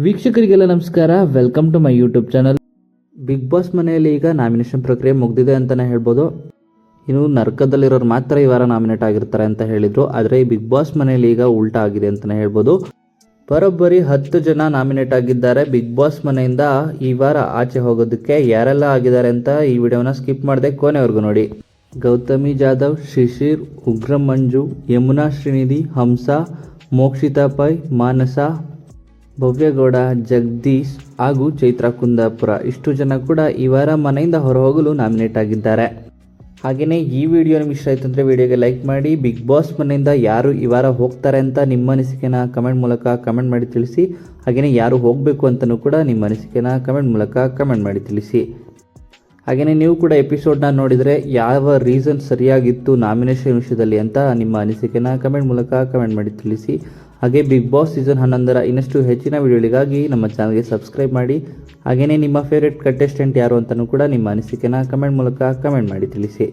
ವೀಕ್ಷಕರಿಗೆಲ್ಲ ನಮಸ್ಕಾರ, welcome to my YouTube channel. Bigg Boss ಮನೆಯಲ್ಲಿ ಈಗ ನಾಮಿನೇಷನ್ ಪ್ರಕ್ರಿಯೆ ಮುಗ್ದಿದೆ ಅಂತಲೇ ಹೇಳ್ಬೋದು. ಇನ್ನು ನರ್ಕದಲ್ಲಿರೋರು ಮಾತ್ರ ಈ ವಾರ ನಾಮಿನೇಟ್ ಆಗಿರ್ತಾರೆ ಅಂತ ಹೇಳಿದ್ರು. ಆದರೆ ಈ ಬಿಗ್ ಬಾಸ್ ಮನೆಯಲ್ಲಿ ಈಗ ಉಲ್ಟಾ ಆಗಿದೆ ಅಂತಲೇ ಹೇಳ್ಬೋದು. ಬರೋಬ್ಬರಿ 10 ಜನ ನಾಮಿನೇಟ್ ಆಗಿದ್ದಾರೆ ಬಿಗ್ ಬಾಸ್ ಮನೆಯಿಂದ ಈ ವಾರ ಆಚೆ ಹೋಗೋದಕ್ಕೆ. ಯಾರೆಲ್ಲ ಆಗಿದ್ದಾರೆ ಅಂತ ಈ ವಿಡಿಯೋನ ಸ್ಕಿಪ್ ಮಾಡದೆ ಕೊನೆವರೆಗೂ ನೋಡಿ. ಗೌತಮಿ ಜಾಧವ್, ಶಿಶಿರ್, ಉಗ್ರಂ ಮಂಜು, ಯಮುನಾ ಶ್ರೀನಿಧಿ, ಹಂಸ, ಮೋಕ್ಷಿತಾ ಪೈ, ಮಾನಸ, ಭವ್ಯಗೌಡ, ಜಗದೀಶ್ ಹಾಗೂ ಚೈತ್ರ ಕುಂದಾಪುರ ಇಷ್ಟು ಜನ ಕೂಡ ಈ ವಾರ ಮನೆಯಿಂದ ಹೊರಹೋಗಲು ನಾಮಿನೇಟ್ ಆಗಿದ್ದಾರೆ. ಹಾಗೆಯೇ ಈ ವಿಡಿಯೋ ನಿಮ್ಗೆ ಇಷ್ಟ ಆಯಿತು ಅಂದರೆ ವಿಡಿಯೋಗೆ ಲೈಕ್ ಮಾಡಿ. ಬಿಗ್ ಬಾಸ್ ಮನೆಯಿಂದ ಯಾರು ಈ ವಾರ ಹೋಗ್ತಾರೆ ಅಂತ ನಿಮ್ಮ ಅನಿಸಿಕೆನ ಕಮೆಂಟ್ ಮೂಲಕ ಕಮೆಂಟ್ ಮಾಡಿ ತಿಳಿಸಿ. ಹಾಗೆಯೇ ಯಾರು ಹೋಗಬೇಕು ಅಂತಲೂ ಕೂಡ ನಿಮ್ಮ ಅನಿಸಿಕೆನ ಕಮೆಂಟ್ ಮೂಲಕ ಕಮೆಂಟ್ ಮಾಡಿ ತಿಳಿಸಿ. ಹಾಗೆಯೇ ನೀವು ಕೂಡ ಎಪಿಸೋಡ್ನ ನೋಡಿದರೆ ಯಾವ ರೀಸನ್ ಸರಿಯಾಗಿತ್ತು ನಾಮಿನೇಷನ್ ವಿಷಯದಲ್ಲಿ ಅಂತ ನಿಮ್ಮ ಅನಿಸಿಕೆನ ಕಮೆಂಟ್ ಮೂಲಕ ಕಮೆಂಟ್ ಮಾಡಿ ತಿಳಿಸಿ. ಹಾಗೆ ಬಿಗ್ ಬಾಸ್ ಸೀಸನ್ 11ರ ಇನ್ನಷ್ಟು ಹೆಚ್ಚಿನ ವಿಡಿಯೋಗಳಿಗಾಗಿ ನಮ್ಮ ಚಾನಲ್ಗೆ ಸಬ್ಸ್ಕ್ರೈಬ್ ಮಾಡಿ. ಹಾಗೆಯೇ ನಿಮ್ಮ ಫೇವ್ರೆಟ್ ಕಂಟೆಸ್ಟೆಂಟ್ ಯಾರು ಅಂತಲೂ ಕೂಡ ನಿಮ್ಮ ಅನಿಸಿಕೆನ ಕಮೆಂಟ್ ಮೂಲಕ ಕಮೆಂಟ್ ಮಾಡಿ ತಿಳಿಸಿ.